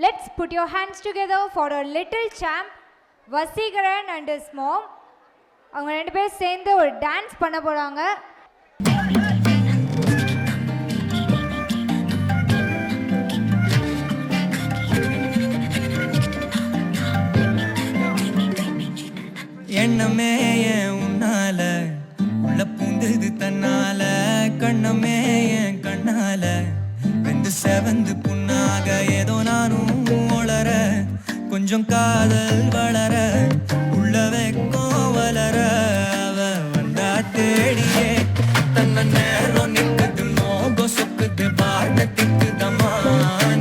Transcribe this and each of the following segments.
Let's put your hands together for a little champ, Vasigaran and his mom. அவங்க ரெண்டு பேரும் சேர்ந்து ஒரு டான்ஸ் பண்ண போறாங்க. எண்ணமே ஏன் உன்னால உள்ள பூந்தது தன்னால கண்ணமே ஏன் கண்ணால வெந்து செவந்து புண்ணாக ஏதோ நானும் ஒளர கொஞ்சம் காதல் வளர உள்ள வெக்கம் வளர அவ வந்தா தேடியே தன்ன நேரம் நிக்குது மோகம் சொக்குது பாட திக்குதம்மா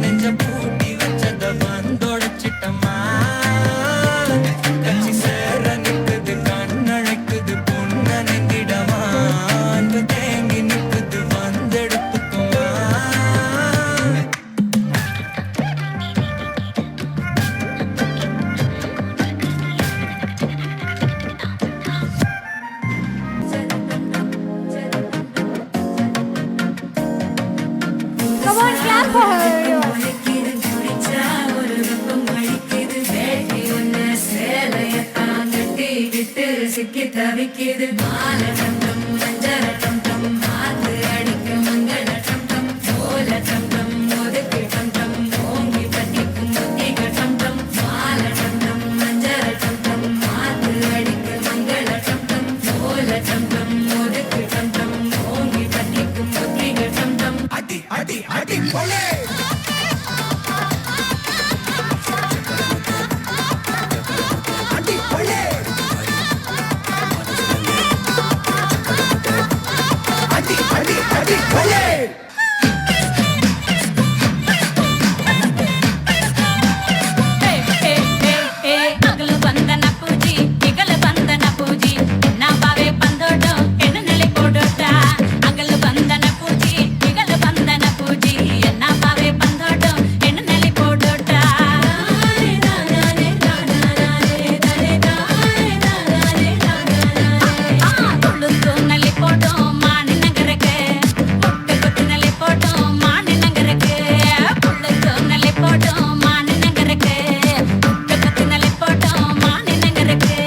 நெஞ்ச பூட்டி வச்சத வந்தொடைச்சிட்டம்மா கட்சி சேர நிக்குது கண்ணழைக்குது பொண்ண நெங்கிடமா அன்பு தேங்கி நிக்குது வந்தெடுத்துக்குமா Come on, clap for her. சிக்கி தவிக்கிது மால டம் டம் மஞ்சர டம் டம் மாத்து அடிக்க மங்கள டம் டம் சோல டம் டம் ஒதுக்கு டம் டம் ஓங்கி பட்டிக்கும் முத்திக டம் டம் மால டம் டம் மஞ்சர டம் டம் மாத்து அடிக்க மங்கள டம் டம் சோல டம் டம் ஒதுக்கு டம் டம் ஓங்கி பட்டிக்கும் முத்திக டம் டம் அடி அடி அடி போலே அடி போலே அடி அடி அடி போலே அகಲು ಬಂದನ ಪೂಜಿ ಇಗಲು ಬಂದನ ಪೂಜಿ ನಾ ಬಾವೆ ಬಂದೋಡು ಹೆಣ್ಣು ನೆಲೆ ಕೊಡೋಟ ಅಗಲು ಬಂದನ ಪೂಜಿ ಇಗಲು ಬಂದನ ಪೂಜಿ ನಾ ಬಾವೆ ಬಂದೋಡು ಹೆಣ್ಣು ನೆಲೆ ಕೊಡೋಟ ತುಳುತು ನೆಲೆ ಕೊಡೋ ಮಾಣಿ ನಗರಕ್ಕೆ ಹೊಟ್ಟೆ ಕೊತ್ತು ನೆಲೆ ಕೊಡೋ ಮಾಣಿ ನಗರಕ್ಕೆ ತುಳುತು ನೆಲೆ ಕೊಡೋ ಮಾಣಿ ನಗರಕ್ಕೆ ಹೊಟ್ಟೆ ಕೊತ್ತು ನೆಲೆ ಕೊಡೋ ಮಾಣಿ ನಗರಕ್ಕೆ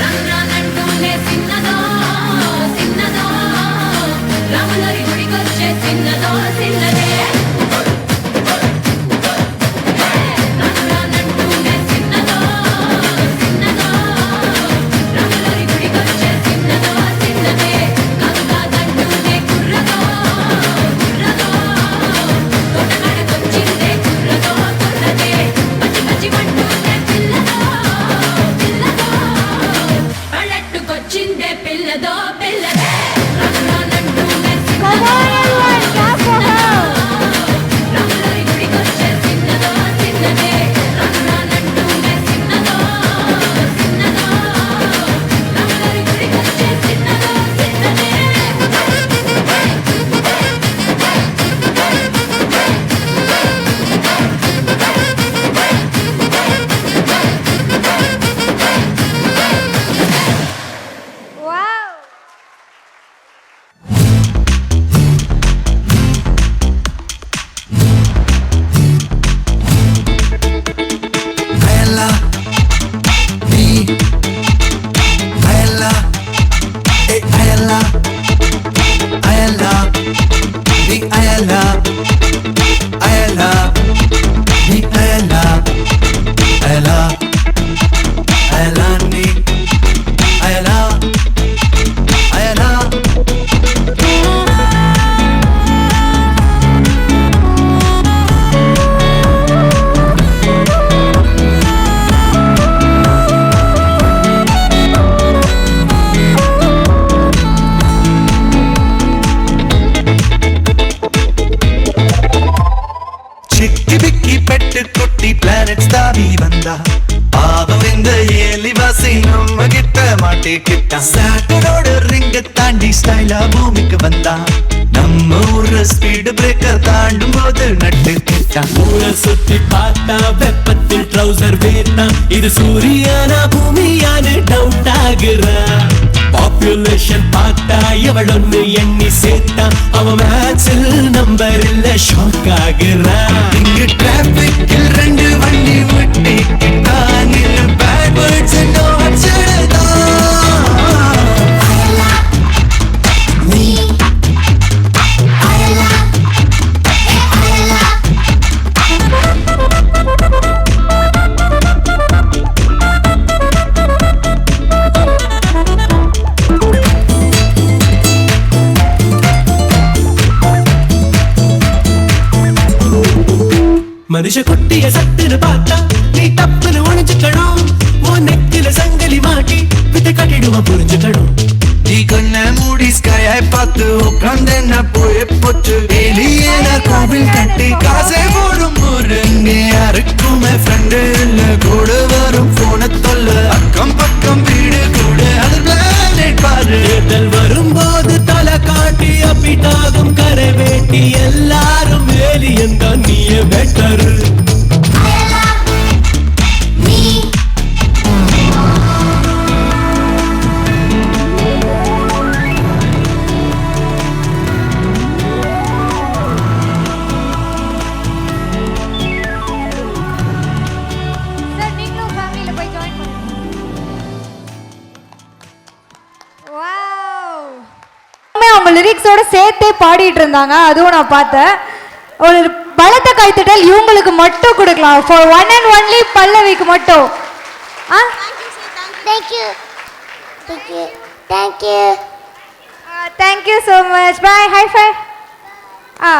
రంగానంటూనే చిన్నదో చిన్నదో రాములరి గుడికొచ్చే చిన్నదో చిన్నదే రంగానంటూనే చిన్నదో చిన్నదో రాములరి గుడికొచ్చే చిన్నదో చిన్నదే గంగాదంటూనే కుర్రదో కుర్రదో తోటకాడకొచ్చిందే కుర్రదో కుర్రదే పచ్చి పచ్చి మంటూనే పిల్లదో పిల్లదో పళ్ళెట్టుకొచ్చిందే పిల్లదో పిల్లదే రంగానంటూనే Come చిన్నదో on, everyone, clap for her. రాములరి గుడికొచ్చే చిన్నదో చిన్నదే రంగానంటూనే చిన్నదో చిన్నదో రాములరి గుడికొచ్చే చిన్నదో చిన్నదే Wow. Ayala, Ayala, the Ayala, Ayala, the Ayala, Ayala, Ayala, the Ayala, Ayala. சிக்கி பிக்கி பெட்டு குட்டி பிளானட்ஸ் தாவி வந்தா பாவம் இந்த ஏலிவாசி நம்ம கிட்ட மாட்டிக்கிட்டா சாட்டனோட ரிங்க தாண்டி ஸ்டைலா பூமிக்கு வந்தா நம்ம ஊர்ல ஸ்பீடு பிரேக்கர் தாண்டும் போது நட்டுக்கிட்டா ஊரை சுத்தி பார்த்தா வெப்பத்தில் ட்ரௌசர் வேர்த்தா இது சூரியானா பூமியானு டவுட் ஆகுறா பாப்புலேஷன் பார்த்தா எவளொன்னு எண்ணி சேர்த்தா அவன் மேட்சில் நம்பர் இல்ல ஷாக் ஆகுறா இங்கு டிராபிக்கில் ரெண்டு வண்டி விட்டிக்கிட்டா நின்னு பேட் வேர்ட்ஸ் நோ அச்சடதா மனுஷ குட்டிய சட்டுன்னு பார்த்தா நீ தப்புன்னு ஒழிஞ்சுக்கணும் உன் நெத்தில சங்கிலி மாட்டி விட்டு கட்டிடுவா புரிஞ்சுக்கணும் நீ கண்ண மூடி ஸ்கையை பார்த்து உட்கார்ந்தேன்னா போய் போச்சு எலியேன கோவில் கட்டி காசை போடும் முருங்க யாருக்குமே ஃப்ரெண்டு இல்ல கூட வரும் போன தொல்ல அக்கம் பக்கம் வீடு கூட அது பிளானட் பாரு தேர்தல் வரும்போது தலை காட்டி அப்பிட்டாகும் கரை வேட்டி எல்லாரும் வேலியன் தான் நீயே பெட்டரு சார் நீங்களும் ஃபேமிலியில் போய் ஜாயின் பண்ணுங்க. வாவ், அவங்க லிரிக்ஸோட சேர்த்தே பாடிட்டு இருந்தாங்க, அதுவும் நான் பார்த்தேன். ஒரு பலத்த கைத்தட்டல் இவங்களுக்கு மட்டும் கொடுக்கலாம், ஃபார் ஒன் அண்ட் ஒன்லி பல்லவிக்கு மட்டும். ஆ Thank you. Thank you. Thank you. Thank you so much. Bye, high five. Ah